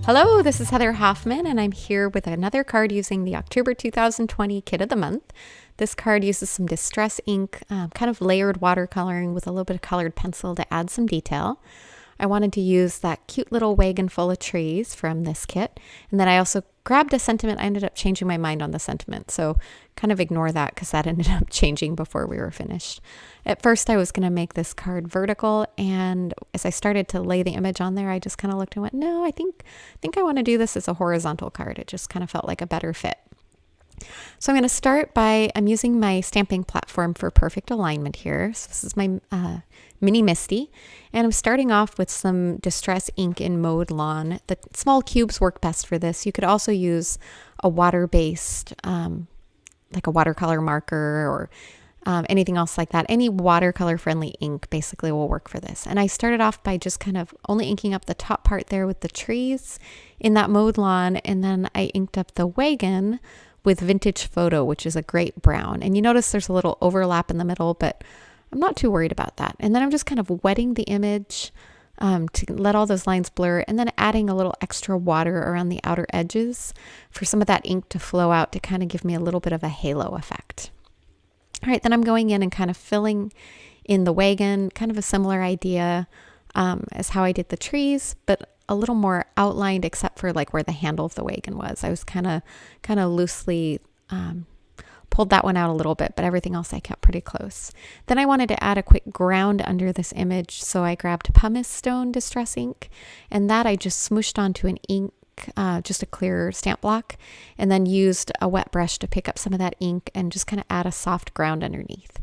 Hello, this is Heather Hoffman, and I'm here with another card using the October 2020 Kit of the Month. This card uses some distress ink, kind of layered watercoloring with a little bit of colored pencil to add some detail. I wanted to use that cute little wagon full of trees from this kit, and then I also grabbed a sentiment. I ended up changing my mind on the sentiment, so kind of ignore that because that ended up changing before we were finished. At first, I was going to make this card vertical, and as I started to lay the image on there, I just kind of looked and went, no, I think I want to do this as a horizontal card. It just kind of felt like a better fit. So I'm going to start by, I'm using my stamping platform for perfect alignment here. So this is my mini Misty, and I'm starting off with some distress ink in Mowed Lawn. The small cubes work best for this. You could also use a water-based, like a watercolor marker or anything else like that. Any watercolor friendly ink basically will work for this. And I started off by just kind of only inking up the top part there with the trees in that Mowed Lawn, and then I inked up the wagon with Vintage Photo, which is a great brown. And you notice there's a little overlap in the middle, but I'm not too worried about that. And then I'm just kind of wetting the image to let all those lines blur, and then adding a little extra water around the outer edges for some of that ink to flow out to kind of give me a little bit of a halo effect. All right, then I'm going in and kind of filling in the wagon, kind of a similar idea as how I did the trees, but a little more outlined except for like where the handle of the wagon was. I was kind of loosely pulled that one out a little bit, but everything else I kept pretty close. Then I wanted to add a quick ground under this image, so I grabbed pumice stone distress ink, and that I just smooshed onto an ink, just a clear stamp block, and then used a wet brush to pick up some of that ink and just kind of add a soft ground underneath.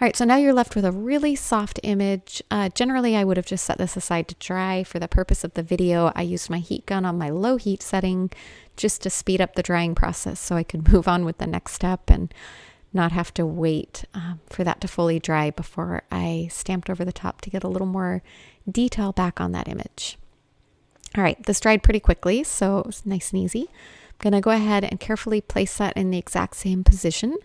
All right, so now you're left with a really soft image. Generally, I would have just set this aside to dry. For the purpose of the video, I used my heat gun on my low heat setting just to speed up the drying process so I could move on with the next step and not have to wait for that to fully dry before I stamped over the top to get a little more detail back on that image. All right, this dried pretty quickly, so it was nice and easy. I'm gonna go ahead and carefully place that in the exact same position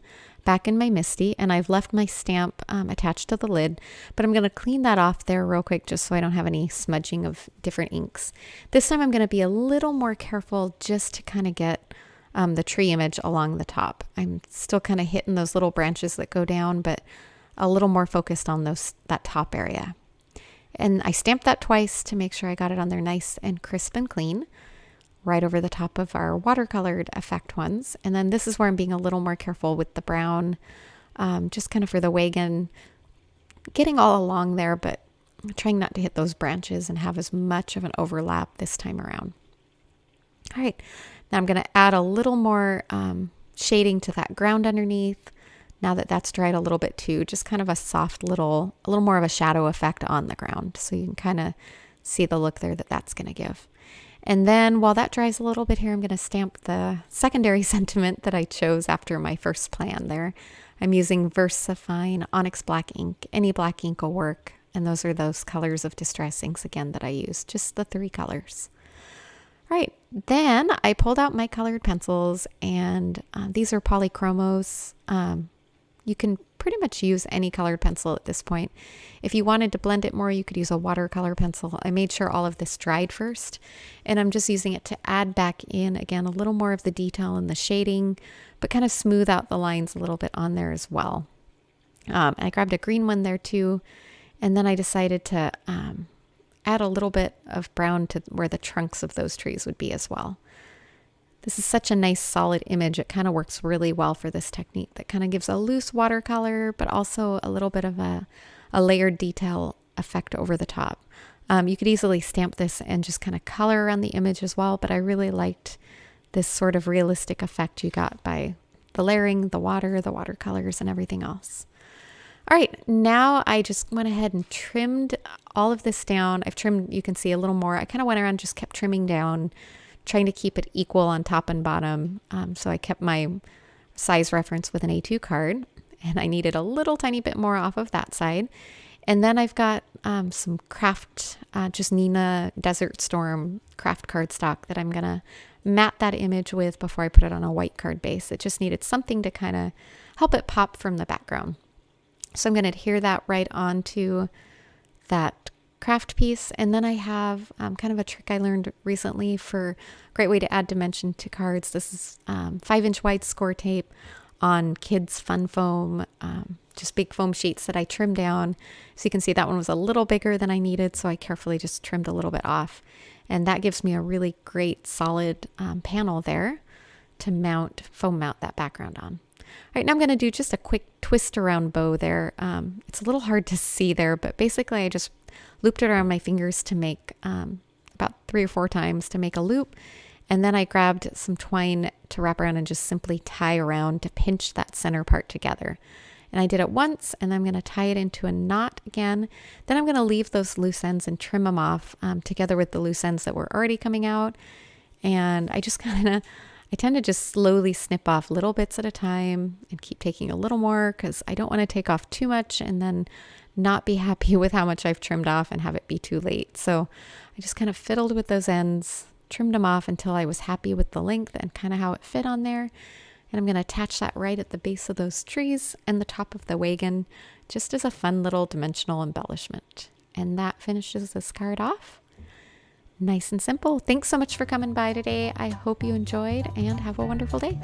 back in my Misty, and I've left my stamp attached to the lid, but I'm going to clean that off there real quick just so I don't have any smudging of different inks. This time I'm going to be a little more careful just to kind of get the tree image along the top. I'm still kind of hitting those little branches that go down, but a little more focused on that top area. And I stamped that twice to make sure I got it on there nice and crisp and clean, right over the top of our watercolored effect ones. And then this is where I'm being a little more careful with the brown, just kind of for the wagon, getting all along there, but trying not to hit those branches and have as much of an overlap this time around. All right, now I'm going to add a little more shading to that ground underneath. Now that that's dried a little bit too, just kind of a soft a little more of a shadow effect on the ground. So you can kind of see the look there that's going to give. And then while that dries a little bit here, I'm going to stamp the secondary sentiment that I chose after my first plan there. I'm using VersaFine Onyx Black ink. Any black ink will work. And those are those colors of distress inks again that I used, just the 3 colors. All right, then I pulled out my colored pencils, and these are polychromos. You can pretty much use any colored pencil at this point. If you wanted to blend it more, you could use a watercolor pencil. I made sure all of this dried first, and I'm just using it to add back in, again, a little more of the detail and the shading, but kind of smooth out the lines a little bit on there as well. I grabbed a green one there too, and then I decided to add a little bit of brown to where the trunks of those trees would be as well. This is such a nice solid image. It kind of works really well for this technique that kind of gives a loose watercolor, but also a little bit of a layered detail effect over the top. You could easily stamp this and just kind of color around the image as well, but I really liked this sort of realistic effect you got by the layering, the watercolors, and everything else. All right, now I just went ahead and trimmed all of this down. I've trimmed, you can see a little more. I kind of went around, just kept trimming down, trying to keep it equal on top and bottom. So I kept my size reference with an A2 card, and I needed a little tiny bit more off of that side. And then I've got some craft, just Nina Desert Storm craft cardstock that I'm going to matte that image with before I put it on a white card base. It just needed something to kind of help it pop from the background. So I'm going to adhere that right onto that craft piece. And then I have kind of a trick I learned recently for a great way to add dimension to cards. This is 5-inch wide score tape on kids fun foam, just big foam sheets that I trimmed down. So you can see that one was a little bigger than I needed, so I carefully just trimmed a little bit off. And that gives me a really great solid panel there to foam mount that background on. All right, now I'm going to do just a quick twist around bow there. It's a little hard to see there, but basically I just looped it around my fingers to make about 3 or 4 times to make a loop. And then I grabbed some twine to wrap around and just simply tie around to pinch that center part together. And I did it once, and I'm going to tie it into a knot again. Then I'm going to leave those loose ends and trim them off together with the loose ends that were already coming out. And I tend to just slowly snip off little bits at a time and keep taking a little more because I don't want to take off too much and then not be happy with how much I've trimmed off and have it be too late. So I just kind of fiddled with those ends, trimmed them off until I was happy with the length and kind of how it fit on there. And I'm going to attach that right at the base of those trees and the top of the wagon, just as a fun little dimensional embellishment. And that finishes this card off. Nice and simple. Thanks so much for coming by today. I hope you enjoyed and have a wonderful day.